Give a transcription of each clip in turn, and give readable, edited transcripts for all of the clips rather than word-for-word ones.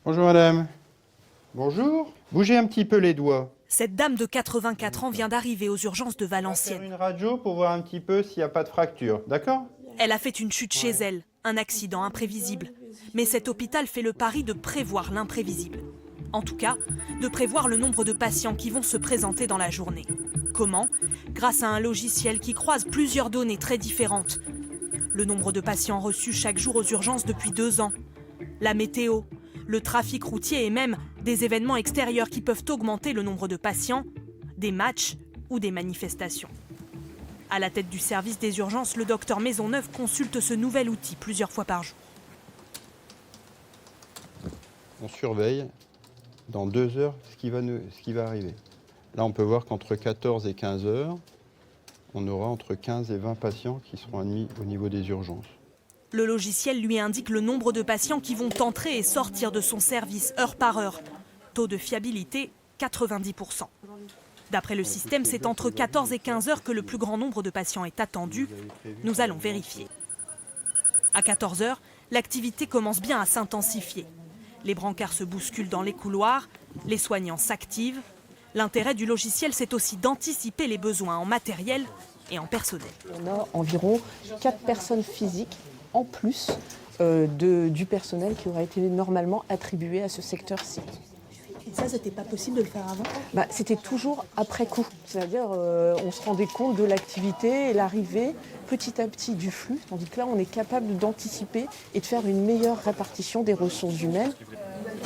Bonjour madame. Bonjour. Bougez un petit peu les doigts. Cette dame de 84 ans vient d'arriver aux urgences de On va faire Valenciennes. une radio pour voir un petit peu s'il n'y a pas de fracture, d'accord? Elle a fait une chute chez elle, un accident imprévisible. Mais cet hôpital fait le pari de prévoir l'imprévisible. En tout cas, de prévoir le nombre de patients qui vont se présenter dans la journée. Comment? Grâce à un logiciel qui croise plusieurs données très différentes. Le nombre de patients reçus chaque jour aux urgences depuis 2 ans. La météo, le trafic routier et même des événements extérieurs qui peuvent augmenter le nombre de patients, des matchs ou des manifestations. À la tête du service des urgences, le docteur Maisonneuve consulte ce nouvel outil plusieurs fois par jour. On surveille dans 2 heures ce qui va arriver. Là, on peut voir qu'entre 14 et 15 heures, on aura entre 15 et 20 patients qui seront admis au niveau des urgences. Le logiciel lui indique le nombre de patients qui vont entrer et sortir de son service heure par heure. Taux de fiabilité, 90%. D'après le système, c'est entre 14 et 15 heures que le plus grand nombre de patients est attendu. Nous allons vérifier. À 14 heures, l'activité commence bien à s'intensifier. Les brancards se bousculent dans les couloirs, les soignants s'activent. L'intérêt du logiciel, c'est aussi d'anticiper les besoins en matériel et en personnel. On a environ 4 personnes physiques en plus du personnel qui aurait été normalement attribué à ce secteur-ci. Et ça, c'était pas possible de le faire avant? C'était toujours après coup, c'est-à-dire on se rendait compte de l'activité et l'arrivée petit à petit du flux, tandis que là on est capable d'anticiper et de faire une meilleure répartition des ressources humaines.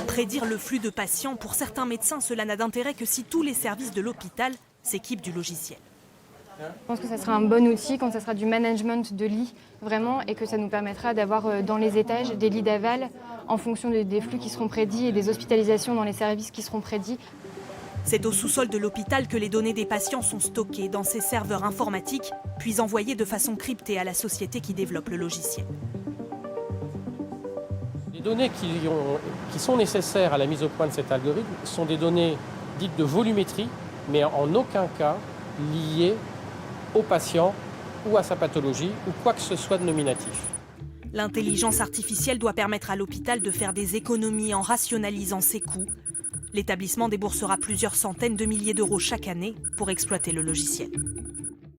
Prédire le flux de patients, pour certains médecins, cela n'a d'intérêt que si tous les services de l'hôpital s'équipent du logiciel. Je pense que ça sera un bon outil quand ça sera du management de lits, vraiment, et que ça nous permettra d'avoir dans les étages des lits d'aval en fonction des flux qui seront prédits et des hospitalisations dans les services qui seront prédits. C'est au sous-sol de l'hôpital que les données des patients sont stockées dans ces serveurs informatiques, puis envoyées de façon cryptée à la société qui développe le logiciel. Les données qui sont nécessaires à la mise au point de cet algorithme sont des données dites de volumétrie, mais en aucun cas liées au patient ou à sa pathologie ou quoi que ce soit de nominatif. L'intelligence artificielle doit permettre à l'hôpital de faire des économies en rationalisant ses coûts. L'établissement déboursera plusieurs centaines de milliers d'euros chaque année pour exploiter le logiciel.